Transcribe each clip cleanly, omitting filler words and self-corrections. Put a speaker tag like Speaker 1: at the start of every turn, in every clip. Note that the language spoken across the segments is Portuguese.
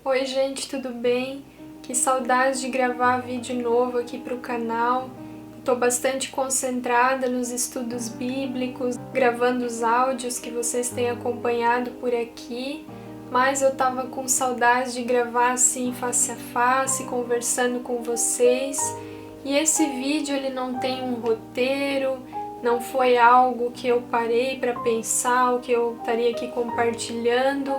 Speaker 1: Oi gente, tudo bem? Que saudade de gravar vídeo novo aqui para o canal. Estou bastante concentrada nos estudos bíblicos, gravando os áudios que vocês têm acompanhado por aqui, mas eu estava com saudade de gravar assim face a face, conversando com vocês. E esse vídeo ele não tem um roteiro, não foi algo que eu parei para pensar, o que eu estaria aqui compartilhando.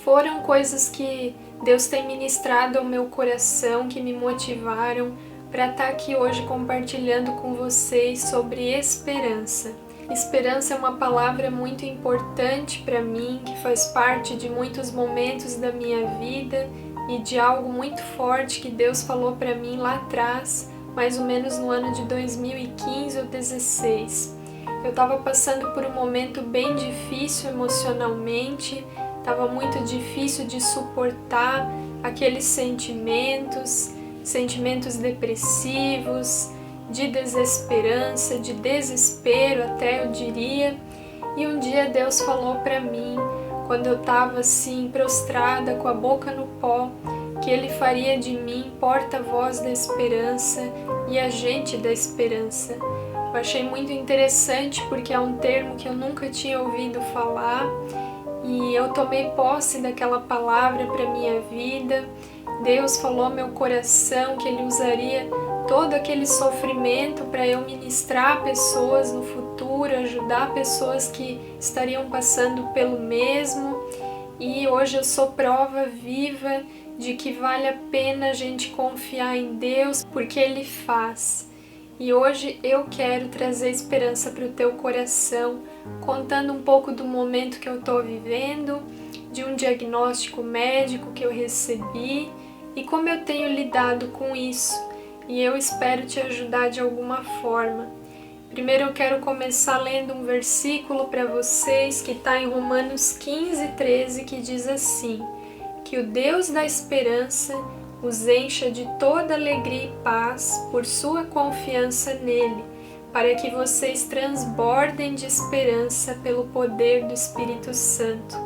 Speaker 1: Foram coisas que Deus tem ministrado ao meu coração, que me motivaram para estar aqui hoje compartilhando com vocês sobre esperança. Esperança é uma palavra muito importante para mim, que faz parte de muitos momentos da minha vida e de algo muito forte que Deus falou para mim lá atrás, mais ou menos no ano de 2015 ou 2016. Eu estava passando por um momento bem difícil emocionalmente. Estava muito difícil de suportar aqueles sentimentos depressivos, de desesperança, de desespero até eu diria. E um dia Deus falou para mim, quando eu estava assim prostrada com a boca no pó, que Ele faria de mim porta-voz da esperança e agente da esperança. Eu achei muito interessante porque é um termo que eu nunca tinha ouvido falar. E eu tomei posse daquela palavra para minha vida. Deus falou ao meu coração que Ele usaria todo aquele sofrimento para eu ministrar pessoas no futuro, ajudar pessoas que estariam passando pelo mesmo. E hoje eu sou prova viva de que vale a pena a gente confiar em Deus, porque Ele faz. E hoje eu quero trazer esperança para o teu coração, contando um pouco do momento que eu estou vivendo, de um diagnóstico médico que eu recebi e como eu tenho lidado com isso. E eu espero te ajudar de alguma forma. Primeiro eu quero começar lendo um versículo para vocês que está em Romanos 15:13, que diz assim: que o Deus da esperança os encha de toda alegria e paz por sua confiança nele, para que vocês transbordem de esperança pelo poder do Espírito Santo.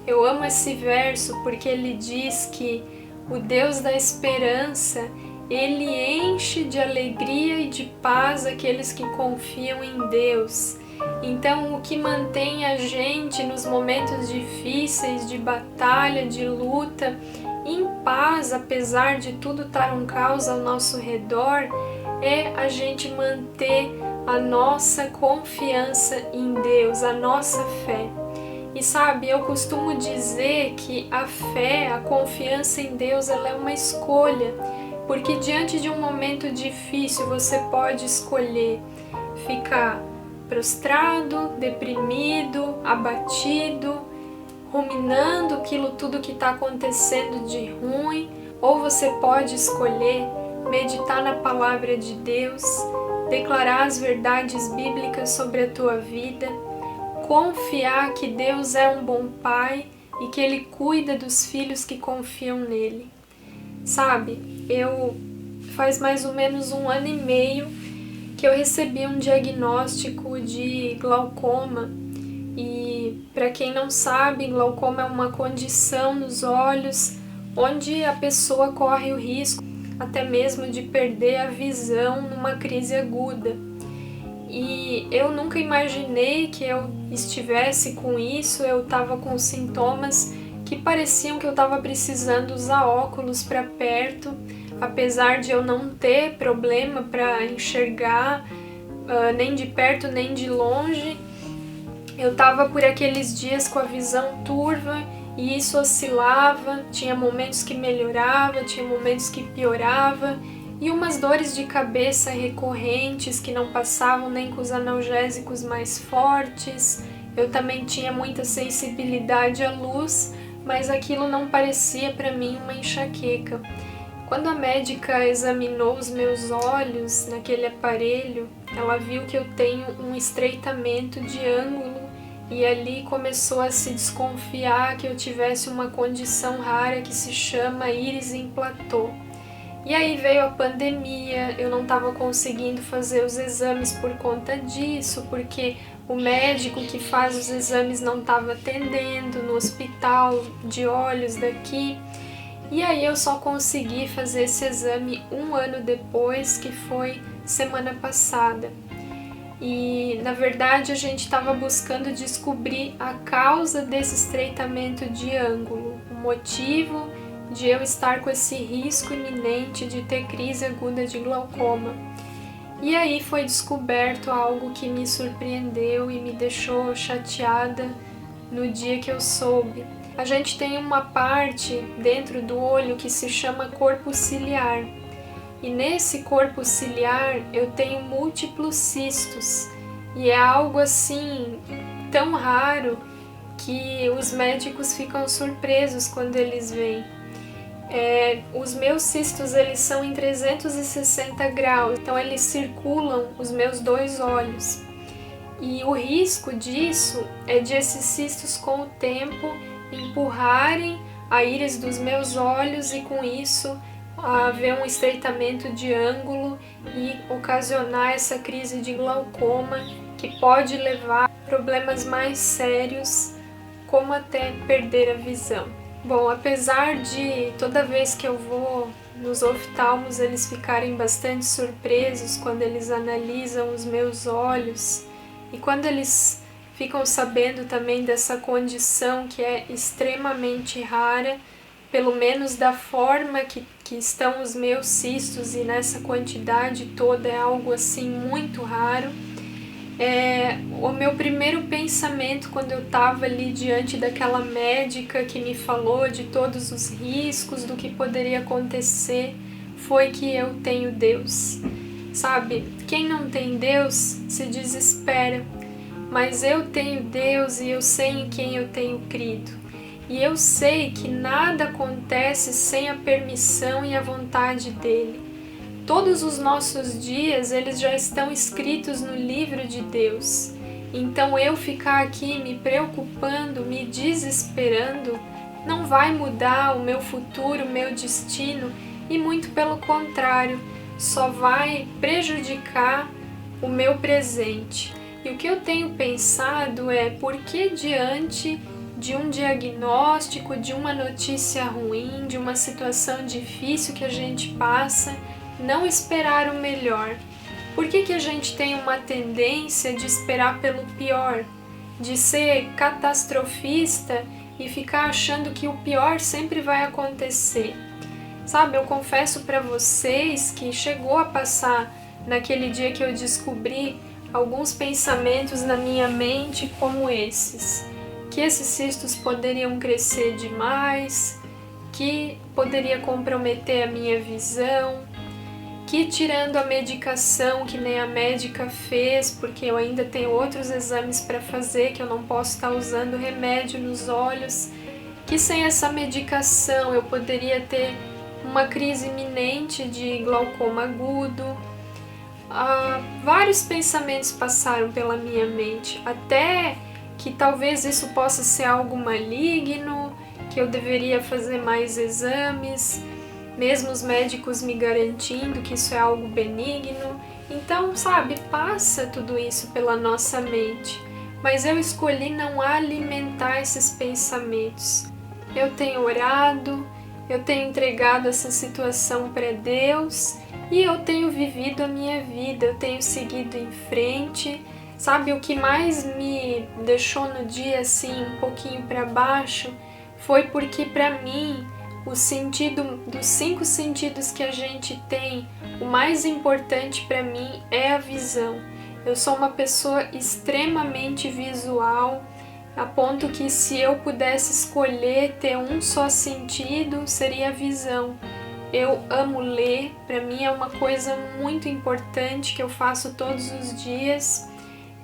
Speaker 1: Eu amo esse verso porque ele diz que o Deus da esperança, ele enche de alegria e de paz aqueles que confiam em Deus. Então, o que mantém a gente nos momentos difíceis, de batalha, de luta, em paz, apesar de tudo estar um caos ao nosso redor, é a gente manter a nossa confiança em Deus, a nossa fé. E sabe, eu costumo dizer que a fé, a confiança em Deus, ela é uma escolha, porque diante de um momento difícil você pode escolher ficar prostrado, deprimido, abatido, ruminando aquilo tudo que está acontecendo de ruim, ou você pode escolher meditar na palavra de Deus, declarar as verdades bíblicas sobre a tua vida, confiar que Deus é um bom Pai e que Ele cuida dos filhos que confiam nele. Sabe, faz mais ou menos 1 ano e meio que eu recebi um diagnóstico de glaucoma. E para quem não sabe, glaucoma é uma condição nos olhos onde a pessoa corre o risco até mesmo de perder a visão numa crise aguda. E eu nunca imaginei que eu estivesse com isso. Eu estava com sintomas que pareciam que eu estava precisando usar óculos para perto, apesar de eu não ter problema para enxergar nem de perto nem de longe. Eu estava por aqueles dias com a visão turva e isso oscilava, tinha momentos que melhorava, tinha momentos que piorava e umas dores de cabeça recorrentes que não passavam nem com os analgésicos mais fortes. Eu também tinha muita sensibilidade à luz, mas aquilo não parecia para mim uma enxaqueca. Quando a médica examinou os meus olhos naquele aparelho, ela viu que eu tenho um estreitamento de ângulo e ali começou a se desconfiar que eu tivesse uma condição rara que se chama íris em platô. E aí veio a pandemia, eu não estava conseguindo fazer os exames por conta disso, porque o médico que faz os exames não estava atendendo no hospital de olhos daqui. E aí eu só consegui fazer esse exame um ano depois, que foi semana passada. E na verdade a gente estava buscando descobrir a causa desse estreitamento de ângulo, o motivo de eu estar com esse risco iminente de ter crise aguda de glaucoma. E aí foi descoberto algo que me surpreendeu e me deixou chateada no dia que eu soube. A gente tem uma parte dentro do olho que se chama corpo ciliar. E nesse corpo ciliar eu tenho múltiplos cistos. E é algo assim tão raro que os médicos ficam surpresos quando eles veem. Os meus cistos eles são em 360 graus, então eles circulam os meus dois olhos. E o risco disso é de esses cistos com o tempo empurrarem a íris dos meus olhos e com isso haver um estreitamento de ângulo e ocasionar essa crise de glaucoma que pode levar a problemas mais sérios, como até perder a visão. Bom, apesar de toda vez que eu vou nos oftalmos eles ficarem bastante surpresos quando eles analisam os meus olhos e quando eles ficam sabendo também dessa condição que é extremamente rara, pelo menos da forma que estão os meus cistos e nessa quantidade toda é algo assim muito raro. O meu primeiro pensamento quando eu estava ali diante daquela médica que me falou de todos os riscos, do que poderia acontecer, foi que eu tenho Deus. Sabe, quem não tem Deus se desespera, mas eu tenho Deus e eu sei em quem eu tenho crido. E eu sei que nada acontece sem a permissão e a vontade dele. Todos os nossos dias, eles já estão escritos no livro de Deus. Então eu ficar aqui me preocupando, me desesperando, não vai mudar o meu futuro, o meu destino, e muito pelo contrário, só vai prejudicar o meu presente. E o que eu tenho pensado é por que diante de um diagnóstico, de uma notícia ruim, de uma situação difícil que a gente passa, não esperar o melhor? Por que a gente tem uma tendência de esperar pelo pior, de ser catastrofista e ficar achando que o pior sempre vai acontecer? Sabe, eu confesso para vocês que chegou a passar naquele dia que eu descobri alguns pensamentos na minha mente como esses, que esses cistos poderiam crescer demais, que poderia comprometer a minha visão, que tirando a medicação que nem a médica fez, porque eu ainda tenho outros exames para fazer, que eu não posso estar usando remédio nos olhos, que sem essa medicação eu poderia ter uma crise iminente de glaucoma agudo. Vários pensamentos passaram pela minha mente, até que talvez isso possa ser algo maligno, que eu deveria fazer mais exames, mesmo os médicos me garantindo que isso é algo benigno. Então, sabe, passa tudo isso pela nossa mente, mas eu escolhi não alimentar esses pensamentos. Eu tenho orado, eu tenho entregado essa situação para Deus e eu tenho vivido a minha vida, eu tenho seguido em frente. Sabe, o que mais me deixou no dia assim um pouquinho para baixo foi porque para mim o sentido dos 5 sentidos que a gente tem, o mais importante para mim é a visão. Eu sou uma pessoa extremamente visual, a ponto que se eu pudesse escolher ter um só sentido, seria a visão. Eu amo ler, para mim é uma coisa muito importante que eu faço todos os dias.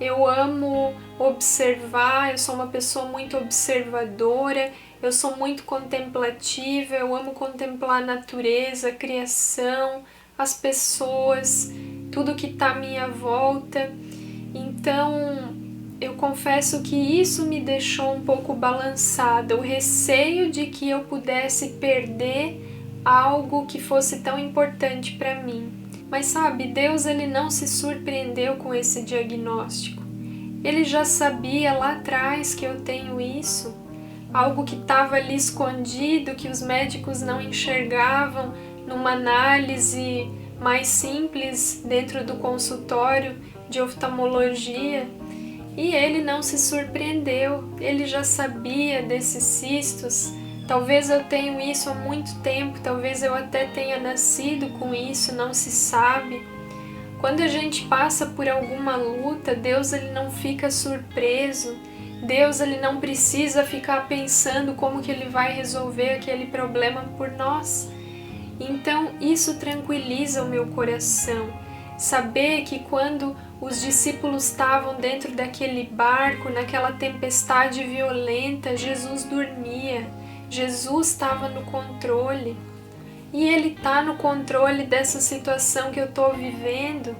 Speaker 1: Eu amo observar, eu sou uma pessoa muito observadora, eu sou muito contemplativa, eu amo contemplar a natureza, a criação, as pessoas, tudo que está à minha volta. Então, eu confesso que isso me deixou um pouco balançada, o receio de que eu pudesse perder algo que fosse tão importante para mim. Mas sabe, Deus ele não se surpreendeu com esse diagnóstico. Ele já sabia lá atrás que eu tenho isso. algo que estava ali escondido, que os médicos não enxergavam numa análise mais simples dentro do consultório de oftalmologia. E ele não se surpreendeu, ele já sabia desses cistos. Talvez eu tenha isso há muito tempo, talvez eu até tenha nascido com isso, não se sabe. Quando a gente passa por alguma luta, Deus ele não fica surpreso. Deus ele não precisa ficar pensando como que ele vai resolver aquele problema por nós. Então isso tranquiliza o meu coração. Saber que quando os discípulos estavam dentro daquele barco, naquela tempestade violenta, Jesus dormia. Jesus estava no controle. E Ele está no controle dessa situação que eu estou vivendo.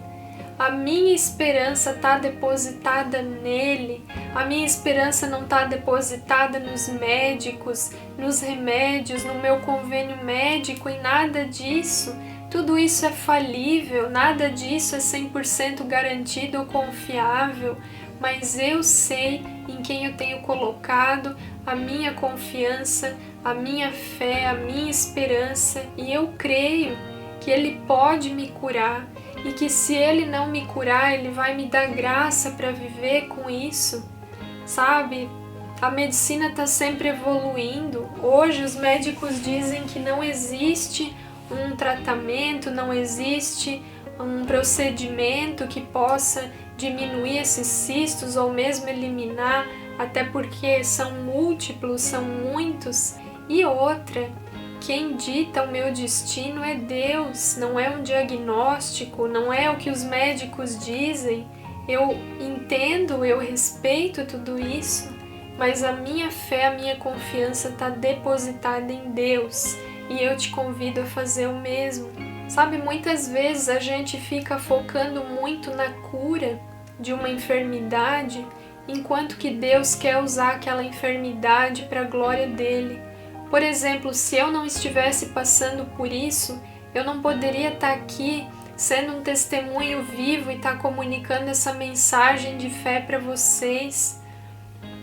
Speaker 1: A minha esperança está depositada nele. A minha esperança não está depositada nos médicos, nos remédios, no meu convênio médico, em nada disso. Tudo isso é falível, nada disso é 100% garantido ou confiável, mas eu sei em quem eu tenho colocado a minha confiança, a minha fé, a minha esperança, e eu creio que Ele pode me curar e que se Ele não me curar, Ele vai me dar graça para viver com isso, sabe? A medicina está sempre evoluindo. Hoje os médicos dizem que não existe um tratamento, não existe um procedimento que possa diminuir esses cistos ou mesmo eliminar, até porque são múltiplos, são muitos. E outra, quem dita o meu destino é Deus, não é um diagnóstico, não é o que os médicos dizem. Eu entendo, eu respeito tudo isso, mas a minha fé, a minha confiança está depositada em Deus. E eu te convido a fazer o mesmo. Sabe, muitas vezes a gente fica focando muito na cura de uma enfermidade, enquanto que Deus quer usar aquela enfermidade para a glória dele. Por exemplo, se eu não estivesse passando por isso, eu não poderia estar aqui sendo um testemunho vivo e estar comunicando essa mensagem de fé para vocês.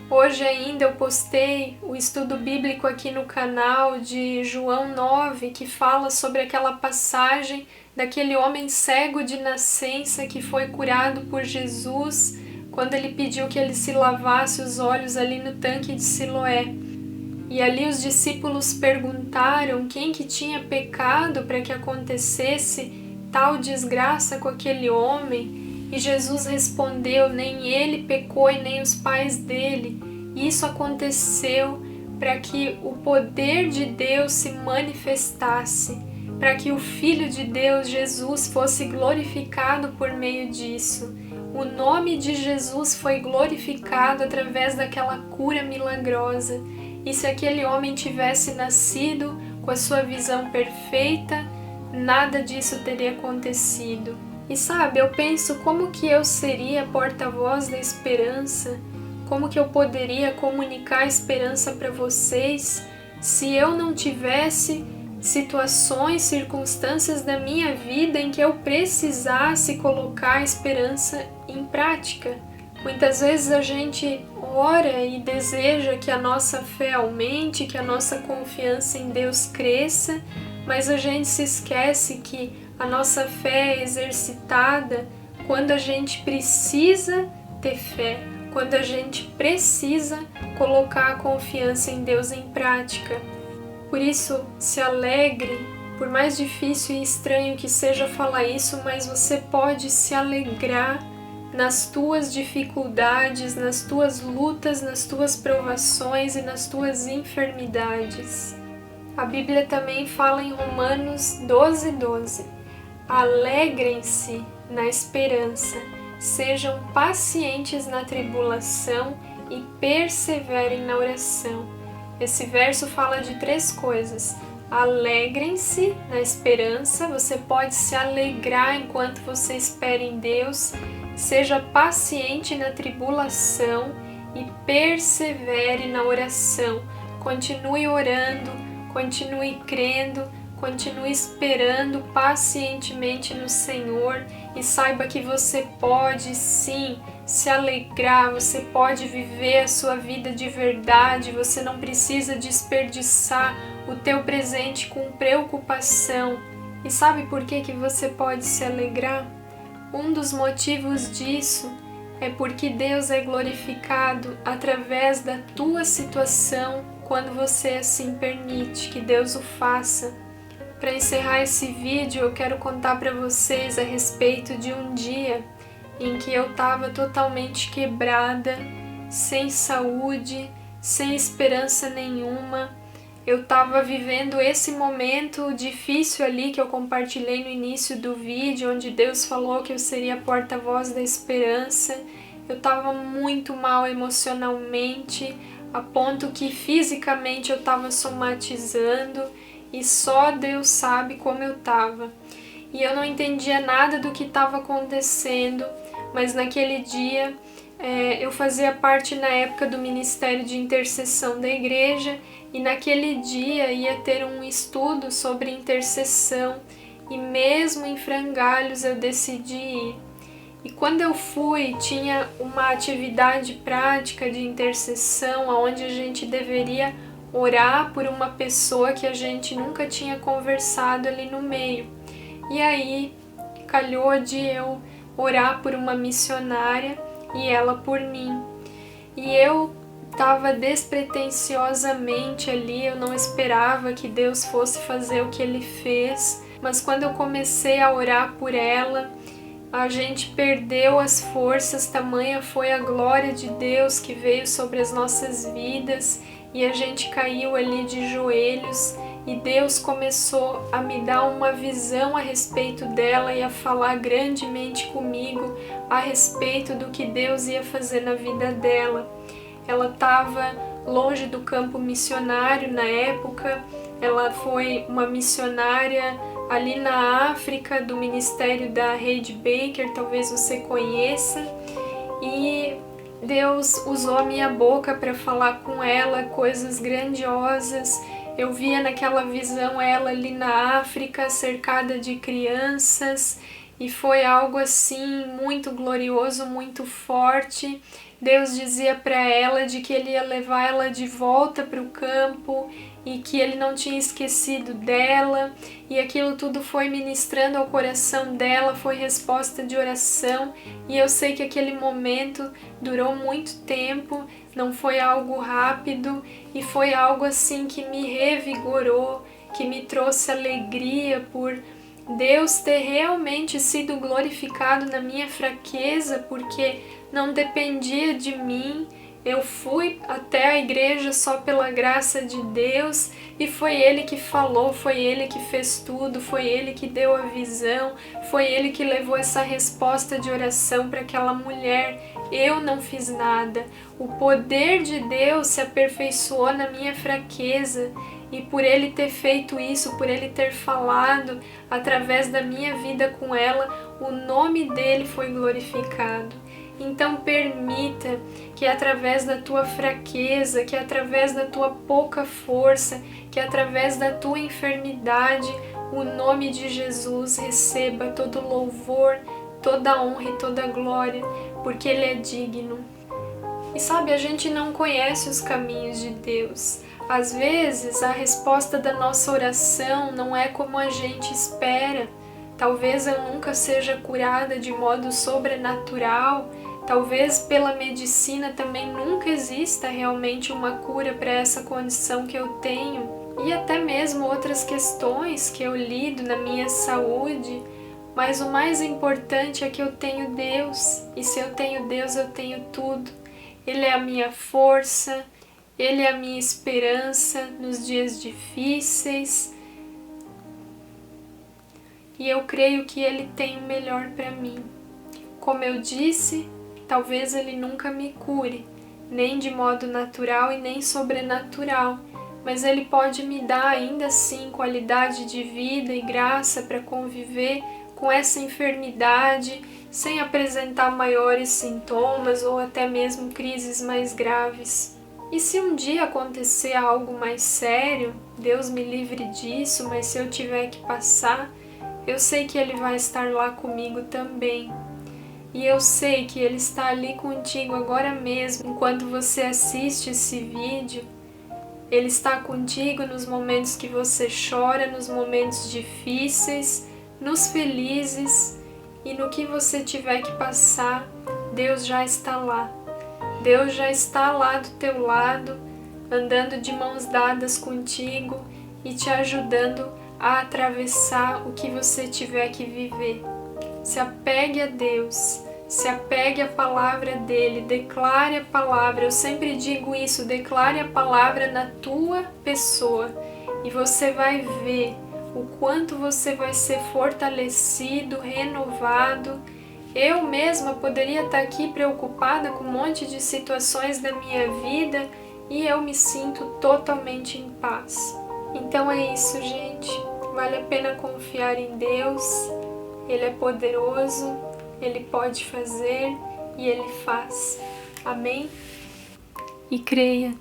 Speaker 1: Hoje ainda eu postei o estudo bíblico aqui no canal de João 9, que fala sobre aquela passagem daquele homem cego de nascença que foi curado por Jesus quando ele pediu que ele se lavasse os olhos ali no tanque de Siloé. E ali os discípulos perguntaram quem que tinha pecado para que acontecesse tal desgraça com aquele homem. E Jesus respondeu, nem ele pecou e nem os pais dele. Isso aconteceu para que o poder de Deus se manifestasse, para que o Filho de Deus, Jesus, fosse glorificado por meio disso. O nome de Jesus foi glorificado através daquela cura milagrosa. E se aquele homem tivesse nascido com a sua visão perfeita, nada disso teria acontecido. E sabe, eu penso como que eu seria porta-voz da esperança, como que eu poderia comunicar a esperança para vocês se eu não tivesse situações, circunstâncias da minha vida em que eu precisasse colocar a esperança em prática. Muitas vezes a gente ora e deseja que a nossa fé aumente, que a nossa confiança em Deus cresça, mas a gente se esquece que a nossa fé é exercitada quando a gente precisa ter fé, quando a gente precisa colocar a confiança em Deus em prática. Por isso, se alegre, por mais difícil e estranho que seja falar isso, mas você pode se alegrar nas tuas dificuldades, nas tuas lutas, nas tuas provações e nas tuas enfermidades. A Bíblia também fala em Romanos 12:12. Alegrem-se na esperança, sejam pacientes na tribulação e perseverem na oração. Esse verso fala de 3 coisas. Alegrem-se na esperança, você pode se alegrar enquanto você espera em Deus. Seja paciente na tribulação e persevere na oração. Continue orando, continue crendo, continue esperando pacientemente no Senhor e saiba que você pode sim se alegrar, você pode viver a sua vida de verdade, você não precisa desperdiçar o teu presente com preocupação. E sabe por que você pode se alegrar? Um dos motivos disso é porque Deus é glorificado através da tua situação quando você assim permite que Deus o faça. Para encerrar esse vídeo, eu quero contar para vocês a respeito de um dia em que eu estava totalmente quebrada, sem saúde, sem esperança nenhuma. Eu estava vivendo esse momento difícil ali que eu compartilhei no início do vídeo, onde Deus falou que eu seria a porta-voz da esperança. Eu estava muito mal emocionalmente, a ponto que fisicamente eu estava somatizando e só Deus sabe como eu estava. E eu não entendia nada do que estava acontecendo, mas naquele dia eu fazia parte na época do Ministério de Intercessão da igreja e naquele dia ia ter um estudo sobre intercessão e mesmo em frangalhos eu decidi ir. E quando eu fui, tinha uma atividade prática de intercessão onde a gente deveria orar por uma pessoa que a gente nunca tinha conversado ali no meio. E aí calhou de eu orar por uma missionária e ela por mim. E eu estava despretensiosamente ali, eu não esperava que Deus fosse fazer o que Ele fez, mas quando eu comecei a orar por ela, a gente perdeu as forças, tamanha foi a glória de Deus que veio sobre as nossas vidas e a gente caiu ali de joelhos e Deus começou a me dar uma visão a respeito dela e a falar grandemente comigo a respeito do que Deus ia fazer na vida dela. Ela estava longe do campo missionário na época, ela foi uma missionária ali na África, do ministério da Heidi Baker, talvez você conheça, e Deus usou a minha boca para falar com ela coisas grandiosas. Eu via naquela visão ela ali na África, cercada de crianças, e foi algo assim muito glorioso, muito forte. Deus dizia para ela de que Ele ia levar ela de volta para o campo e que Ele não tinha esquecido dela, e aquilo tudo foi ministrando ao coração dela, foi resposta de oração, e eu sei que aquele momento durou muito tempo, não foi algo rápido, e foi algo assim que me revigorou, que me trouxe alegria por Deus ter realmente sido glorificado na minha fraqueza, porque não dependia de mim. Eu fui até a igreja só pela graça de Deus e foi Ele que falou, foi Ele que fez tudo, foi Ele que deu a visão, foi Ele que levou essa resposta de oração para aquela mulher. Eu não fiz nada. O poder de Deus se aperfeiçoou na minha fraqueza e por Ele ter feito isso, por Ele ter falado através da minha vida com ela, o nome dEle foi glorificado. Então permita que através da tua fraqueza, que através da tua pouca força, que através da tua enfermidade, o nome de Jesus receba todo louvor, toda honra e toda glória, porque Ele é digno. E sabe, a gente não conhece os caminhos de Deus. Às vezes a resposta da nossa oração não é como a gente espera. Talvez eu nunca seja curada de modo sobrenatural, talvez pela medicina também nunca exista realmente uma cura para essa condição que eu tenho, e até mesmo outras questões que eu lido na minha saúde, mas o mais importante é que eu tenho Deus, e se eu tenho Deus eu tenho tudo. Ele é a minha força, Ele é a minha esperança nos dias difíceis, e eu creio que Ele tem o melhor para mim. Como eu disse, talvez Ele nunca me cure, nem de modo natural e nem sobrenatural, mas Ele pode me dar ainda assim qualidade de vida e graça para conviver com essa enfermidade sem apresentar maiores sintomas ou até mesmo crises mais graves. E se um dia acontecer algo mais sério, Deus me livre disso, mas se eu tiver que passar, eu sei que Ele vai estar lá comigo também. E eu sei que Ele está ali contigo agora mesmo, enquanto você assiste esse vídeo. Ele está contigo nos momentos que você chora, nos momentos difíceis, nos felizes, e no que você tiver que passar, Deus já está lá. Deus já está lá do teu lado, andando de mãos dadas contigo e te ajudando a atravessar o que você tiver que viver. Se apegue a Deus, se apegue à palavra dele, declare a palavra. Eu sempre digo isso, declare a palavra na tua pessoa e você vai ver o quanto você vai ser fortalecido, renovado. Eu mesma poderia estar aqui preocupada com um monte de situações da minha vida e eu me sinto totalmente em paz. Então é isso, gente. Vale a pena confiar em Deus. Ele é poderoso, Ele pode fazer e Ele faz. Amém? E creia,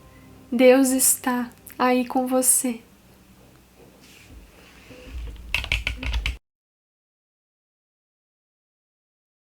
Speaker 1: Deus está aí com você.